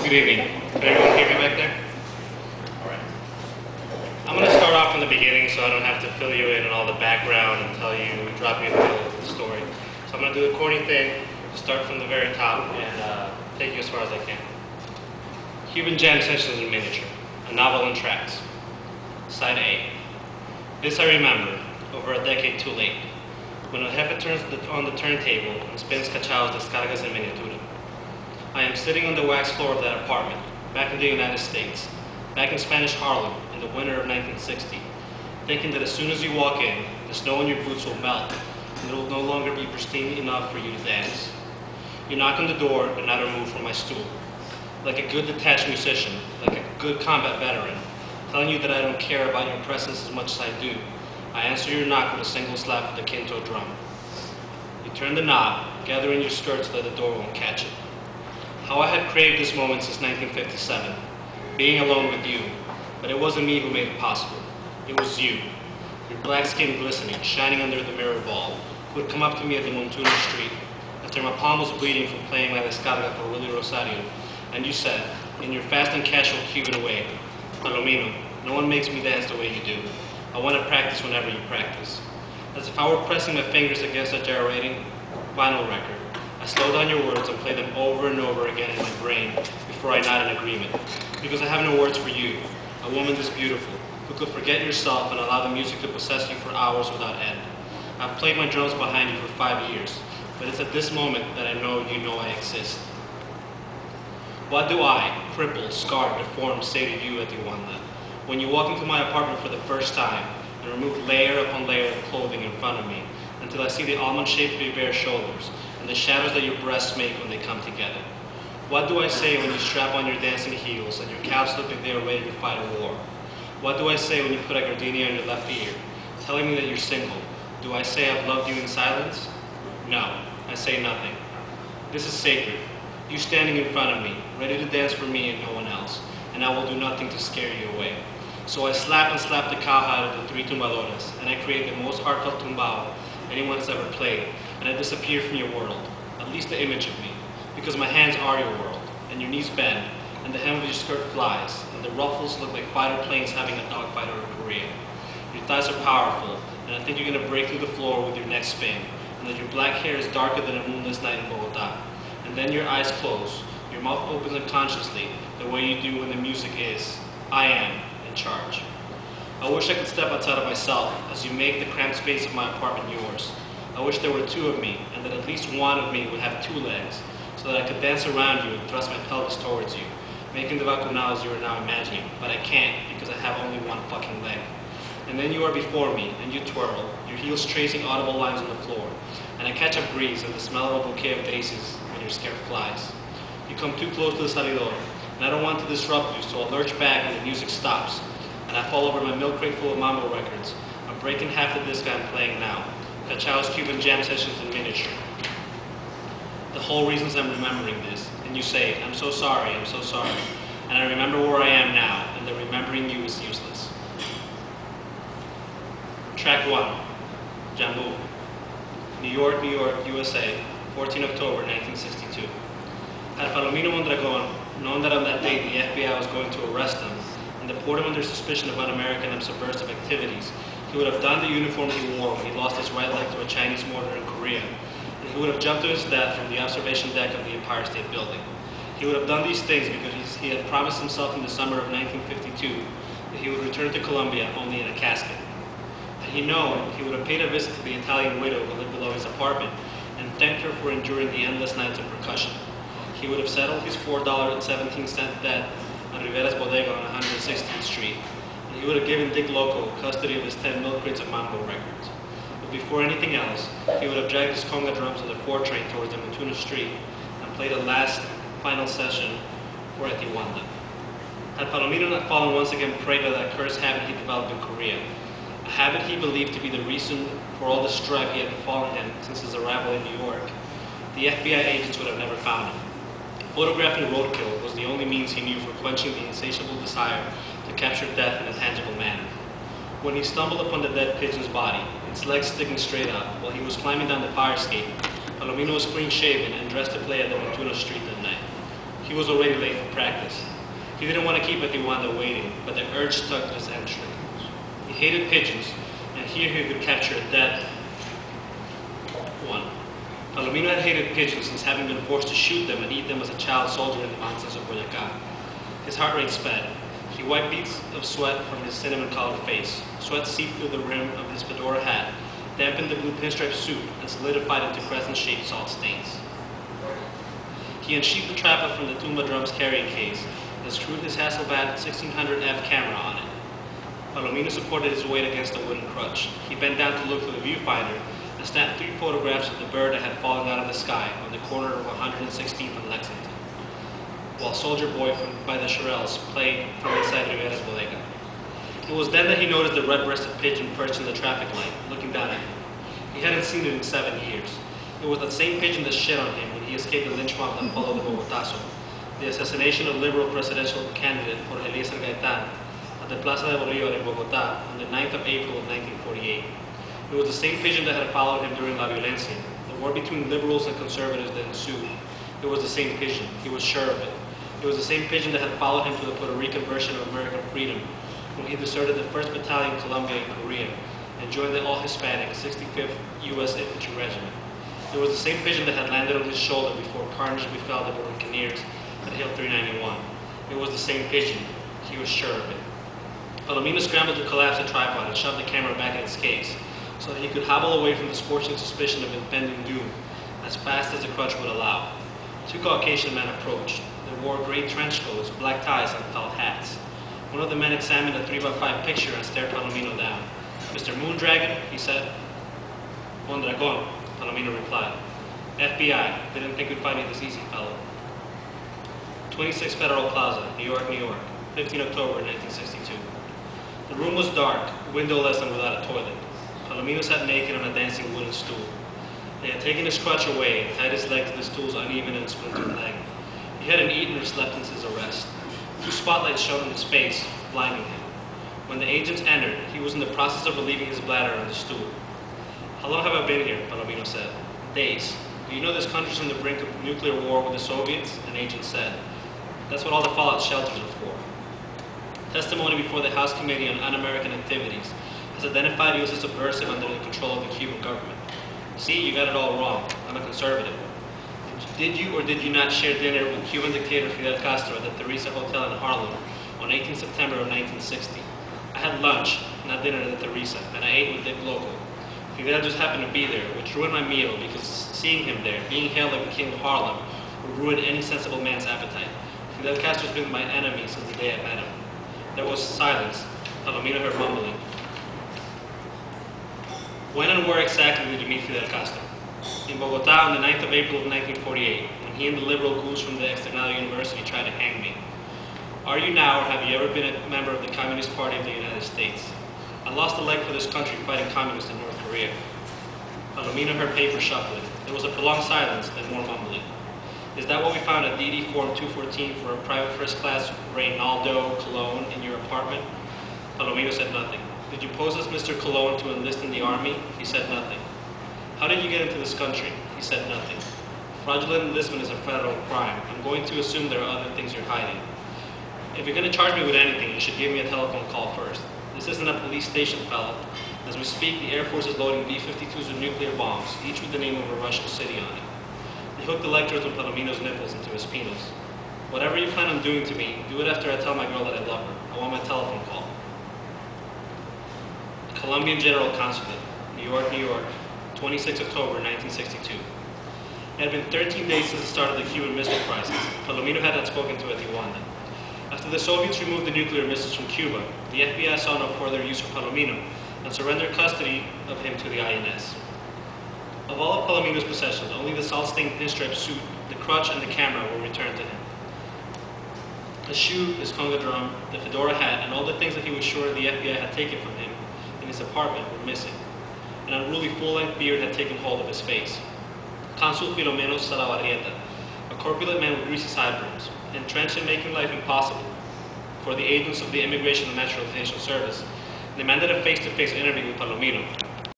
Good evening. Can everyone hear me back there? Alright. I'm going to start off from the beginning so I don't have to fill you in on all the background and drop you in the middle of the story. So I'm going to do the corny thing, start from the very top and take you as far as I can. Cuban Jam Sessions in Miniature, a novel in tracks. Side A. This I remember, over a decade too late, when El Jefe turns on the turntable and spins Cachao's Descargas en Miniatura. I am sitting on the wax floor of that apartment, back in the United States, back in Spanish Harlem in the winter of 1960, thinking that as soon as you walk in, the snow in your boots will melt and it will no longer be pristine enough for you to dance. You knock on the door and I don't move from my stool. Like a good detached musician, like a good combat veteran, telling you that I don't care about your presence as much as I do, I answer your knock with a single slap of the quinto drum. You turn the knob, gather in your skirt so that the door won't catch it. How I had craved this moment since 1957, being alone with you, but it wasn't me who made it possible. It was you, your black skin glistening, shining under the mirror ball, who had come up to me at the Montuna Street, after my palm was bleeding from playing my descarga for Willie Rosario, and you said, in your fast and casual Cuban way, Palomino, no one makes me dance the way you do. I want to practice whenever you practice. As if I were pressing my fingers against a gyrating vinyl record, I slow down your words and play them over and over again in my brain before I nod in agreement. Because I have no words for you, a woman this beautiful, who could forget yourself and allow the music to possess you for hours without end. I've played my drums behind you for 5 years, but it's at this moment that I know you know I exist. What do I, crippled, scarred, deformed, say to you at the Wanda, when you walk into my apartment for the first time and remove layer upon layer of clothing in front of me until I see the almond shape of your bare shoulders and the shadows that your breasts make when they come together? What do I say when you strap on your dancing heels and your calves look like they are ready to fight a war? What do I say when you put a gardenia on your left ear, telling me that you're single? Do I say I've loved you in silence? No, I say nothing. This is sacred. You standing in front of me, ready to dance for me and no one else, and I will do nothing to scare you away. So I slap and slap the cowhide of the three tumbadoras, and I create the most heartfelt tumbao anyone has ever played, and I disappear from your world, at least the image of me, because my hands are your world, and your knees bend, and the hem of your skirt flies, and the ruffles look like fighter planes having a dogfight over Korea. Your thighs are powerful, and I think you're going to break through the floor with your next spin, and that your black hair is darker than a moonless night in Bogota. And then your eyes close, your mouth opens unconsciously, the way you do when the music is, I am, in charge. I wish I could step outside of myself as you make the cramped space of my apartment yours. I wish there were two of me, and that at least one of me would have two legs, so that I could dance around you and thrust my pelvis towards you, making the vacunados you are now imagining, but I can't because I have only one fucking leg. And then you are before me, and you twirl, your heels tracing audible lines on the floor, and I catch a breeze and the smell of a bouquet of daisies when your skirt flies. You come too close to the salidor, and I don't want to disrupt you, so I'll lurch back and the music stops, and I fall over my milk crate full of mambo records. I'm breaking half the disc I'm playing now, Cachao's Cuban Jam Sessions in Miniature. The whole reasons I'm remembering this, and you say, I'm so sorry, and I remember where I am now, and that remembering you is useless. Track 1, Jambu. New York, USA, 14 October 1962. Had Palomino Mondragon known that on that date the FBI was going to arrest him and deport him under suspicion of un-American and subversive activities, he would have donned the uniform he wore when he lost his right leg to a Chinese mortar in Korea, and he would have jumped to his death from the observation deck of the Empire State Building. He would have done these things because he had promised himself in the summer of 1952 that he would return to Colombia only in a casket. Had he known, he would have paid a visit to the Italian widow who lived below his apartment and thanked her for enduring the endless nights of percussion. He would have settled his $4.17 debt on Rivera's Bodega on 116th Street, and he would have given Dick Loco custody of his 10 milk crates of mambo records. But before anything else, he would have dragged his conga drums on the 4 train towards the Montuna Street and played a last, final session for Etiwanda. Had Palomino not fallen once again prey to that cursed habit he developed in Korea, a habit he believed to be the reason for all the strife he had befallen him since his arrival in New York, the FBI agents would have never found him. Photographing roadkill was the only means he knew for quenching the insatiable desire to capture death in a tangible manner. When he stumbled upon the dead pigeon's body, its legs sticking straight up, while he was climbing down the fire escape, Palomino was clean-shaven and dressed to play at the Montuna Street that night. He was already late for practice. He didn't want to keep Atiwanda waiting, but the urge tugged at his hamstring. He hated pigeons, and here he could capture a dead one. Palomino had hated pigeons since having been forced to shoot them and eat them as a child soldier in the mountains of Boyacá. His heart rate sped. He wiped beads of sweat from his cinnamon-colored face. Sweat seeped through the rim of his fedora hat, dampened the blue pinstripe suit, and solidified into crescent-shaped salt stains. He unsheathed the trapper from the Tumba drum's carrying case and screwed his Hasselblad 1600F camera on it. Palomino supported his weight against a wooden crutch. He bent down to look through the viewfinder and snapped 3 photographs of the bird that had fallen out of the sky on the corner of 116th and Lexington, while Soldier Boy by the Shirelles played from inside Rivera's bodega. It was then that he noticed the red-breasted pigeon perched in the traffic light, looking down at him. He hadn't seen it in 7 years. It was that same pigeon that shit on him when he escaped the lynch mob that followed the Bogotazo, the assassination of liberal presidential candidate Jorge Eliezer Gaitán at the Plaza de Bolívar in Bogota on the 9th of April of 1948. It was the same pigeon that had followed him during La Violencia, the war between liberals and conservatives that ensued. It was the same pigeon. He was sure of it. It was the same pigeon that had followed him to the Puerto Rican version of American Freedom when he deserted the 1st Battalion Colombia in Korea and joined the all-Hispanic 65th U.S. Infantry Regiment. It was the same pigeon that had landed on his shoulder before carnage befell the Buccaneers at Hill 391. It was the same pigeon. He was sure of it. Palomino scrambled to collapse the tripod and shoved the camera back in its case so that he could hobble away from the scorching suspicion of impending doom as fast as the crutch would allow. 2 Caucasian men approached. They wore gray trench coats, black ties, and felt hats. One of the men examined a 3x5 picture and stared Palomino down. "Mr. Moondragon," he said. "Mondragon," Palomino replied. "FBI. Didn't think we'd find you this easy, fellow." 26 Federal Plaza, New York, New York, 15 October 1962. The room was dark, windowless, and without a toilet. Palomino sat naked on a dancing wooden stool. They had taken his crutch away and tied his leg to the stool's uneven and splintered leg. He hadn't eaten or slept since his arrest. 2 spotlights shone on his face, blinding him. When the agents entered, he was in the process of relieving his bladder on the stool. "How long have I been here?" Palomino said. "Days. Do you know this country's on the brink of nuclear war with the Soviets?" An agent said. "That's what all the fallout shelters are for." Testimony before the House Committee on Un-American Activities has identified you as a subversive under the control of the Cuban government. "See, you got it all wrong. I'm a conservative." Did you or did you not share dinner with Cuban dictator Fidel Castro at the Theresa Hotel in Harlem on 18 September of 1960? I had lunch, not dinner at the Theresa, and I ate with Dick Loco. Fidel just happened to be there, which ruined my meal because seeing him there, being hailed like the king of Harlem, would ruin any sensible man's appetite. Fidel Castro's been my enemy since the day I met him. There was silence. Palomino heard mumbling. "When and where exactly did you meet Fidel Castro?" "In Bogota on the 9th of April of 1948, when he and the liberal goons from the Externado University tried to hang me." "Are you now, or have you ever been a member of the Communist Party of the United States?" "I lost a leg for this country fighting communists in North Korea." Palomino heard paper shuffling. There was a prolonged silence, then more mumbling. "Is that what we found at DD Form 214 for a private first class Reynaldo Colon in your apartment?" Palomino said nothing. "Did you pose as Mr. Colon to enlist in the army?" He said nothing. "How did you get into this country?" He said nothing. "Fraudulent enlistment is a federal crime. I'm going to assume there are other things you're hiding. If you're going to charge me with anything, you should give me a telephone call first. This isn't a police station, fellow. As we speak, the Air Force is loading B-52s with nuclear bombs, each with the name of a Russian city on it." He hooked electrodes on Palomino's nipples into his penis. "Whatever you plan on doing to me, do it after I tell my girl that I love her. I want my telephone call." Colombian General Consulate, New York, New York, 26 October 1962. It had been 13 days since the start of the Cuban Missile Crisis. Palomino had not spoken to Atiwanda. After the Soviets removed the nuclear missiles from Cuba, the FBI saw no further use for Palomino and surrendered custody of him to the INS. Of all of Palomino's possessions, only the salt-stained pinstripe suit, the crutch, and the camera were returned to him. The shoe, his conga drum, the fedora hat, and all the things that he was sure the FBI had taken from him in his apartment were missing. An unruly full-length beard had taken hold of his face. Consul Filomeno Salavarrieta, a corpulent man with greasy sideburns, entrenched in making life impossible for the agents of the Immigration and Naturalization Service, demanded a face-to-face interview with Palomino,